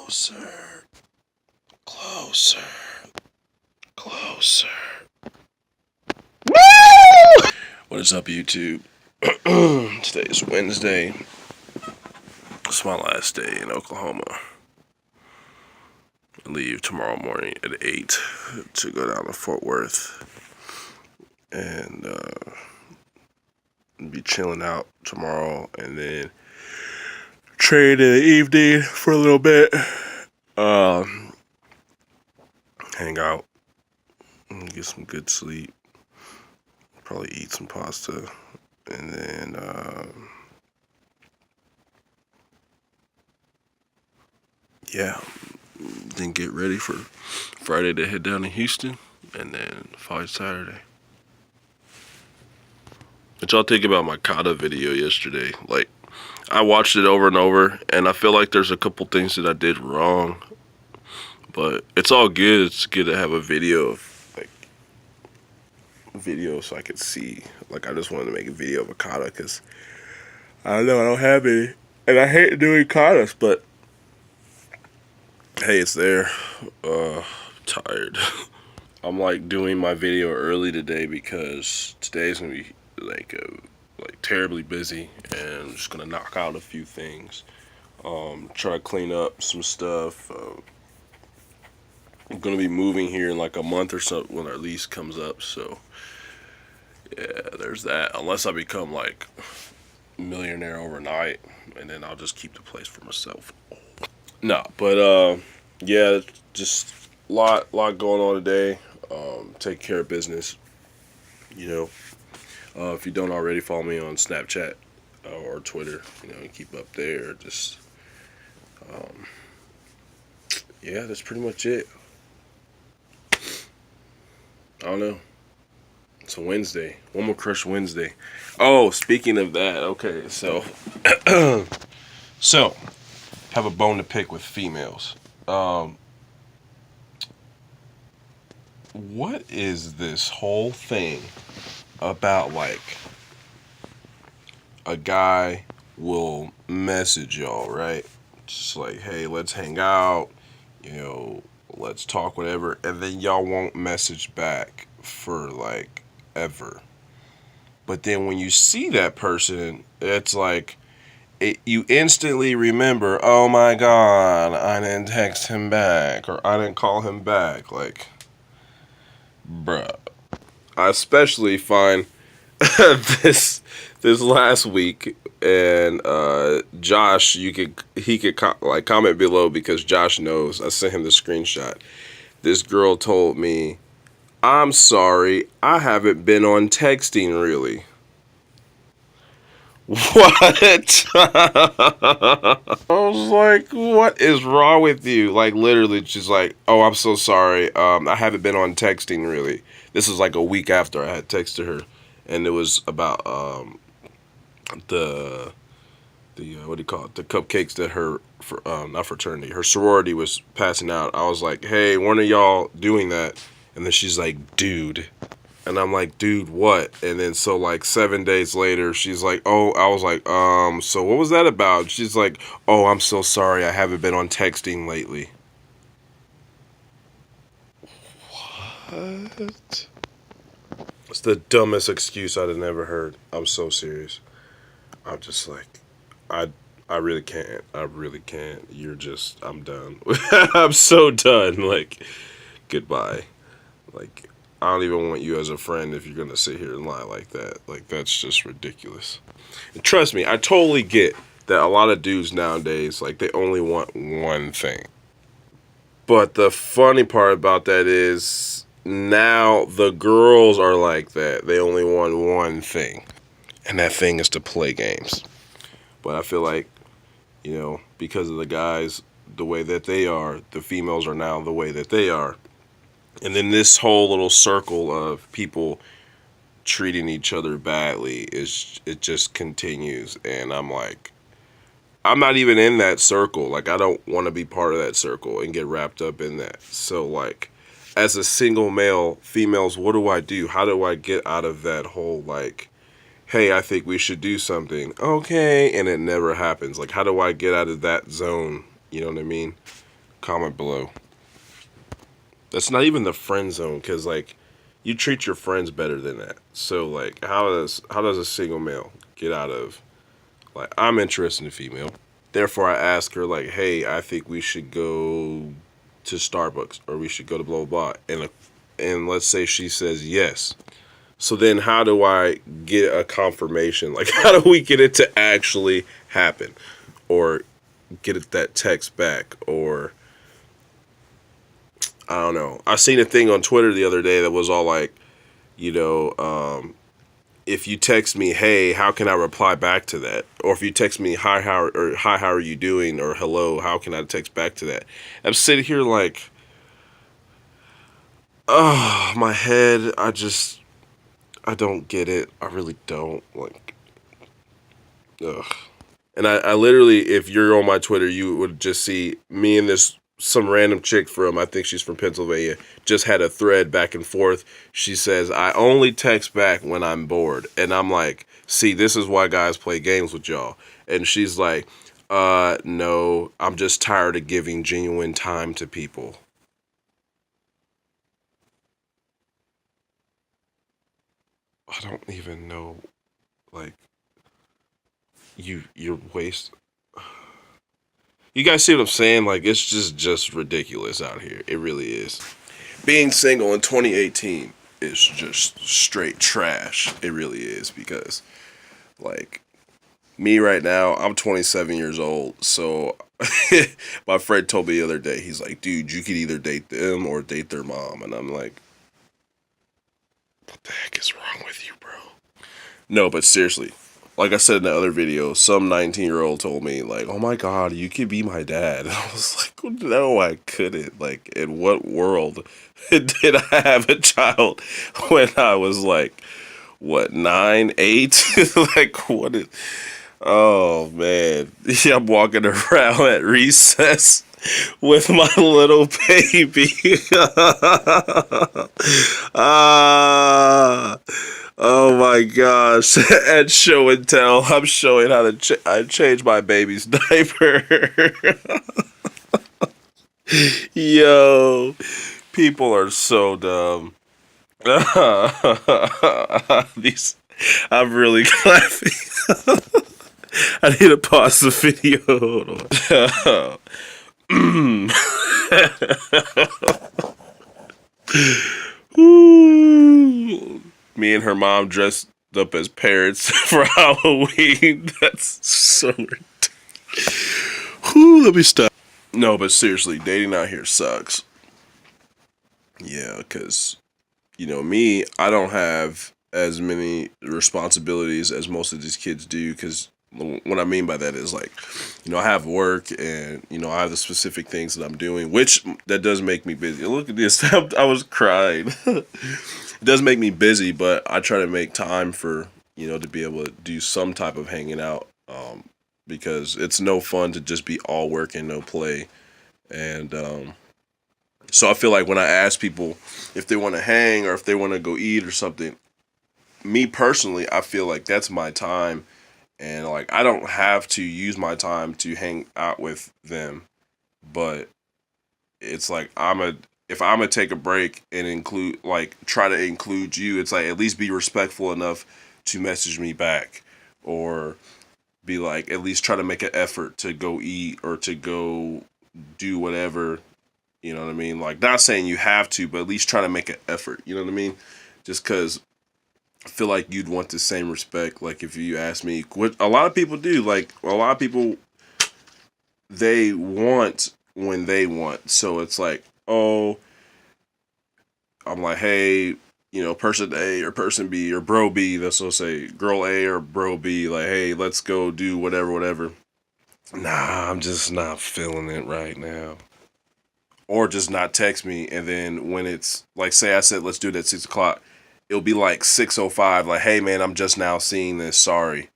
Closer. Closer. Closer. Woo! What is up, YouTube? Today is Wednesday. It's my last day in Oklahoma. I leave tomorrow morning at 8 to go down to Fort Worth and be chilling out tomorrow, and then train in the evening for a little bit. Hang out and get some good sleep. Probably eat some pasta, and then get ready for Friday to head down to Houston, and then fight Saturday. What y'all think about my kata video yesterday? Like, I watched it over and over, and I feel like there's a couple things that I did wrong, but it's all good. It's good to have a video so I could see. Like, I just wanted to make a video of a kata because I don't know, I don't have any, and I hate doing katas, but hey, it's there. Tired. I'm like doing my video early today because today's gonna be like terribly busy, and I'm just gonna knock out a few things. Try to clean up some stuff. I'm gonna be moving here in like a month or so when our lease comes up, so yeah, there's that. Unless I become like a millionaire overnight, and then I'll just keep the place for myself. No, but yeah, just a lot going on today. Take care of business, you know. If you don't already, follow me on Snapchat or Twitter, you know, and keep up there. Just yeah, that's pretty much it. I don't know. It's a Wednesday. One more Crush Wednesday. Oh, speaking of that, okay, so have a bone to pick with females. What is this whole thing about, like, a guy will message y'all, right? Just like, hey, let's hang out, you know, let's talk, whatever, and then y'all won't message back for like ever. But then when you see that person, it's like you instantly remember, oh my god, I didn't text him back, or I didn't call him back. Like, bruh. I especially find this last week, and Josh, he could comment below because Josh knows. I sent him the screenshot. This girl told me, I'm sorry, I haven't been on texting really. What? I was like, what is wrong with you? Like, literally, she's like, oh, I'm so sorry. I haven't been on texting really. This was like a week after I had texted her, and it was about the what do you call it? The cupcakes that her not fraternity, her sorority was passing out. I was like, hey, when are y'all doing that? And then she's like, dude. And I'm like, dude, what? And then so like 7 days later, she's like, oh, I was like, so what was that about? She's like, oh, I'm so sorry, I haven't been on texting lately. What? It's the dumbest excuse I'd have never heard. I'm so serious. I'm just like, I really can't. I really can't. I'm done. I'm so done. Like, goodbye. Like, I don't even want you as a friend if you're going to sit here and lie like that. Like, that's just ridiculous. And trust me, I totally get that a lot of dudes nowadays, like, they only want one thing. But the funny part about that is now the girls are like that. They only want one thing. And that thing is to play games. But I feel like, you know, because of the guys, the way that they are, the females are now the way that they are. And then this whole little circle of people treating each other badly it just continues. And I'm like, I'm not even in that circle. Like, I don't want to be part of that circle and get wrapped up in that. So, like, as a single male, females, what do I do? How do I get out of that whole, like, hey, I think we should do something. Okay, and it never happens. Like, how do I get out of that zone? You know what I mean? Comment below. That's not even the friend zone, because like you treat your friends better than that. So like how does a single male get out of like I'm interested in a female. Therefore I ask her like, hey, I think we should go to Starbucks or we should go to blah blah blah. And let's say she says yes. So then how do I get a confirmation? Like how do we get it to actually happen? Or get it that text back, or I don't know. I seen a thing on Twitter the other day that was all like, you know, if you text me, hey, how can I reply back to that? Or if you text me, hi, how are you doing? Or hello, how can I text back to that? I'm sitting here like, oh, my head, I don't get it. I really don't. Like, ugh. And I literally, if you're on my Twitter, you would just see me and some random chick from, I think she's from Pennsylvania, just had a thread back and forth. She says, I only text back when I'm bored. And I'm like, see, this is why guys play games with y'all. And she's like, no, I'm just tired of giving genuine time to people. I don't even know, like, you're waste. You guys see what I'm saying? Like, it's just ridiculous out here. It really is. Being single in 2018 is just straight trash. It really is, because like me right now, I'm 27 years old. So my friend told me the other day, he's like, dude, you could either date them or date their mom. And I'm like, what the heck is wrong with you, bro? No, but seriously, like I said in the other video, some 19-year-old told me, like, oh my God, you could be my dad. And I was like, no, I couldn't. Like, in what world did I have a child when I was like, what, 9, 8? Like, what is, oh man. Yeah, I'm walking around at recess with my little baby. Ah. Oh my gosh. At show and tell, I'm showing how to I change my baby's diaper. Yo, people are so dumb. These, I'm really laughing. I need to pause the video. Hold on. Ooh. Me and her mom dressed up as parrots for Halloween. That's so ridiculous. Whew, let me stop. No, but seriously, dating out here sucks. Yeah, because, me, I don't have as many responsibilities as most of these kids do, because what I mean by that is like, I have work and, I have the specific things that I'm doing, which that does make me busy. Look at this. I was crying. It does make me busy, but I try to make time for, to be able to do some type of hanging out, because it's no fun to just be all work and no play. And so I feel like when I ask people if they want to hang or if they want to go eat or something, me personally, I feel like that's my time. And like, I don't have to use my time to hang out with them, but it's like if I'm gonna take a break and try to include you, it's like at least be respectful enough to message me back, or be like at least try to make an effort to go eat or to go do whatever. You know what I mean? Like, not saying you have to, but at least try to make an effort. You know what I mean? Just because I feel like you'd want the same respect. Like, if you ask me, what a lot of people do, like, a lot of people, they want when they want. So it's like, oh, I'm like, hey, person A or person B or bro B, that's what I say, girl A or bro B, like, hey, let's go do whatever. Nah, I'm just not feeling it right now. Or just not text me, and then when it's, like, say I said, let's do it at 6 o'clock, it'll be like 6:05, like, hey, man, I'm just now seeing this, sorry.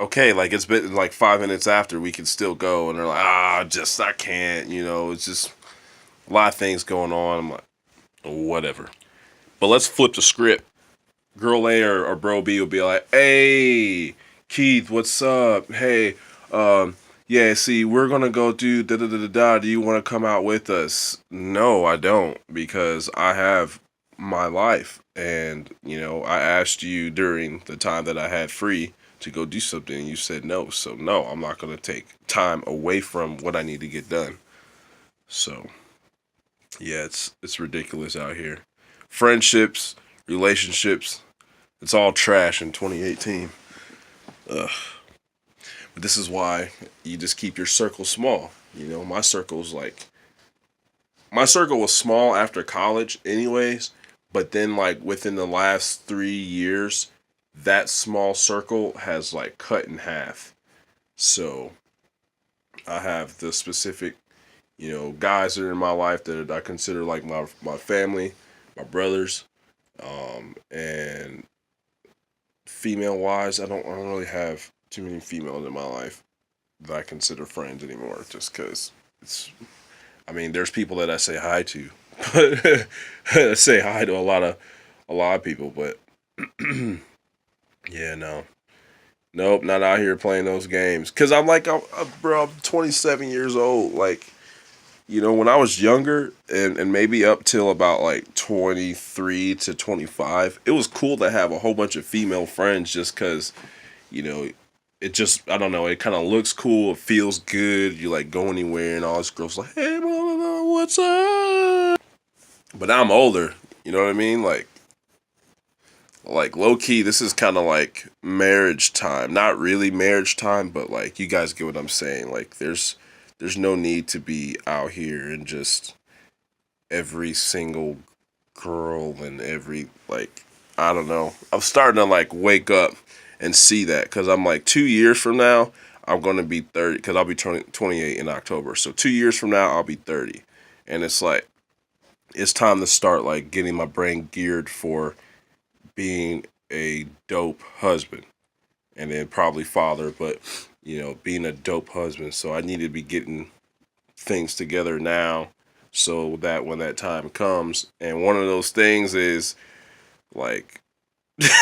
Okay, like, it's been, like, 5 minutes after, we can still go, and they're like, I can't, it's just a lot of things going on. I'm like, whatever. But let's flip the script. Girl A or bro B will be like, hey, Keith, what's up? Hey, yeah, see, we're gonna go do da da da da da. Do you want to come out with us? No, I don't, because I have my life, and I asked you during the time that I had free to go do something, and you said no. So no, I'm not gonna take time away from what I need to get done. So yeah, it's ridiculous out here. Friendships, relationships, it's all trash in 2018. Ugh. But this is why you just keep your circle small. My circle was small after college anyways, but then like within the last 3 years, that small circle has like cut in half. So I have the specific, guys that are in my life that I consider like my family, my brothers, and female wise, I don't really have too many females in my life that I consider friends anymore. Just because there's people that I say hi to, but I say hi to a lot of people, but yeah, no, nope, not out here playing those games. Cause bro, I'm 27 years old. Like, when I was younger and maybe up till about like 23 to 25, it was cool to have a whole bunch of female friends just because, you know, it just, I don't know, it kind of looks cool. It feels good. You like go anywhere and all this girls like, hey, blah, blah, blah, what's up? But now I'm older. You know what I mean? Like low key, this is kind of like marriage time. Not really marriage time, but like you guys get what I'm saying. Like there's no need to be out here and just every single girl and every like I don't know. I'm starting to like wake up and see that because I'm like 2 years from now I'm gonna be 30 because I'll be 28 in October. So 2 years from now I'll be 30, and it's like it's time to start like getting my brain geared for being a dope husband and then probably father, but being a dope husband. So I need to be getting things together now so that when that time comes, and one of those things is like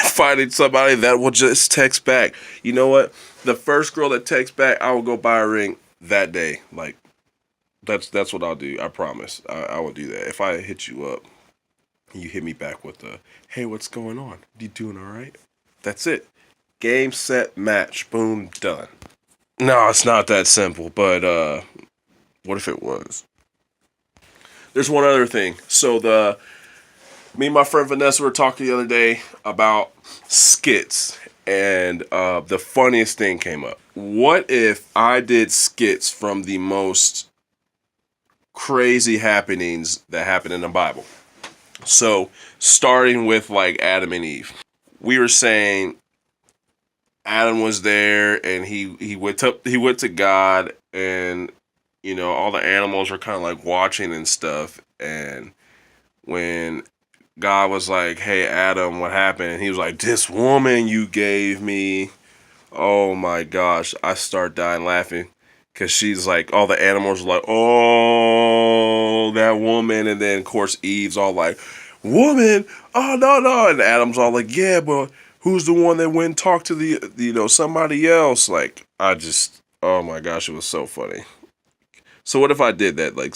finding somebody that will just text back. You know what? The first girl that texts back, I will go buy a ring that day. Like that's what I'll do. I promise. I will do that. If I hit you up, you hit me back with the, hey, what's going on? You doing all right? That's it. Game, set, match. Boom, done. No, it's not that simple, but what if it was? There's one other thing. So me and my friend Vanessa were talking the other day about skits, and the funniest thing came up. What if I did skits from the most crazy happenings that happen in the Bible? So starting with like Adam and Eve, we were saying Adam was there and he went to God, and all the animals were kind of like watching and stuff, and when God was like, hey Adam, what happened? And he was like, this woman you gave me. Oh my gosh, I start dying laughing because she's like, all the animals are like, oh, that woman. And then of course Eve's all like, woman, oh no no. And Adam's all like, yeah, but who's the one that went and talked to the somebody else? Like oh my gosh, it was so funny. So what if I did that, like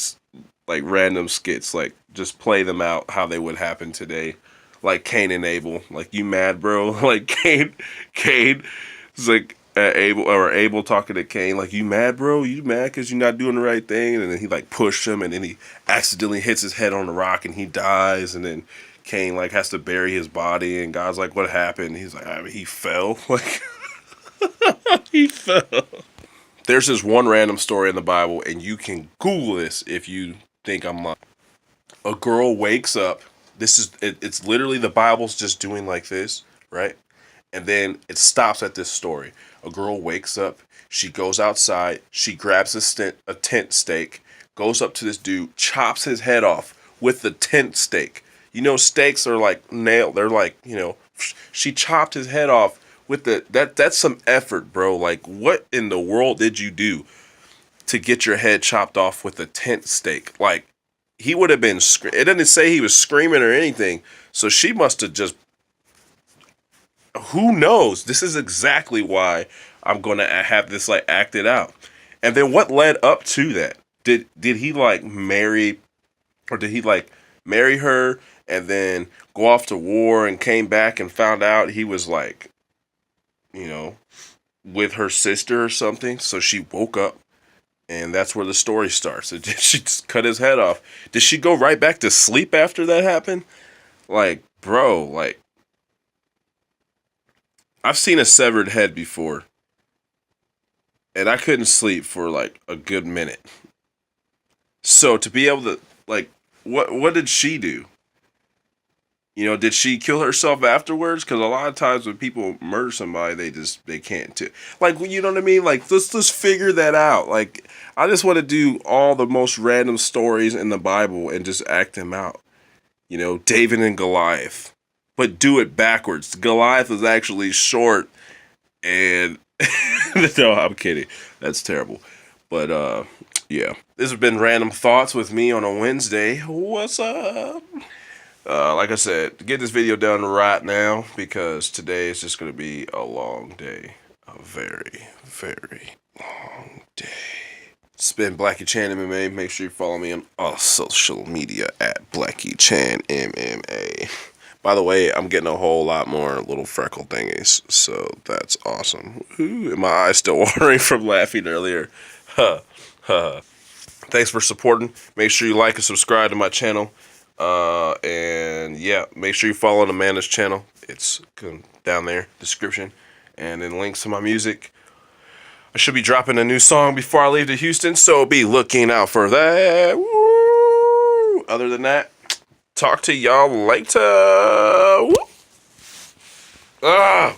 random skits, like just play them out how they would happen today, like Cain and Abel. Like, you mad, bro? Like Cain is like Abel talking to Cain, like, you mad, bro? You mad because you're not doing the right thing? And then he like pushed him, and then he accidentally hits his head on the rock, and he dies. And then Cain like has to bury his body, and God's like, what happened? He's like, I mean, he fell. Like he fell. There's this one random story in the Bible, and you can Google this if you think I'm lying. A girl wakes up. It's literally the Bible's just doing like this, right? And then it stops at this story. A girl wakes up. She goes outside. She grabs a tent stake, goes up to this dude, chops his head off with the tent stake. Stakes are like nailed. They're like, she chopped his head off with that's some effort, bro. Like, what in the world did you do to get your head chopped off with a tent stake? Like, he would have been it didn't say he was screaming or anything, so she must have just, who knows? This is exactly why I'm gonna have this like acted out. And then what led up to that? Did he like marry, or did he like marry her and then go off to war and came back and found out he was like, you know, with her sister or something? So she woke up and that's where the story starts. Did she just cut his head off? Did she go right back to sleep after that happened? Like, bro, like, I've seen a severed head before. And I couldn't sleep for like a good minute. So to be able to, like, what did she do? You know, did she kill herself afterwards? Because a lot of times when people murder somebody, they can't do. Like, you know what I mean? Like, let's figure that out. Like, I just want to do all the most random stories in the Bible and just act them out. You know, David and Goliath, but do it backwards. Goliath was actually short, and no, I'm kidding. That's terrible. But yeah, this has been Random Thoughts with me on a Wednesday. What's up? Like I said, get this video done right now because today is just going to be a long day. A very, very long day. It's been Blackie Chan MMA. Make sure you follow me on all social media at Blackie Chan MMA. By the way, I'm getting a whole lot more little freckle thingies, so that's awesome. Ooh, my eyes still watering from laughing earlier. Thanks for supporting. Make sure you like and subscribe to my channel. And yeah, make sure you follow Amanda's channel. It's down there, description, and then links to my music. I should be dropping a new song before I leave to Houston, so be looking out for that. Woo! Other than that, talk to y'all later. Woo! Ah,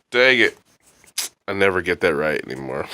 dang it. I never get that right anymore.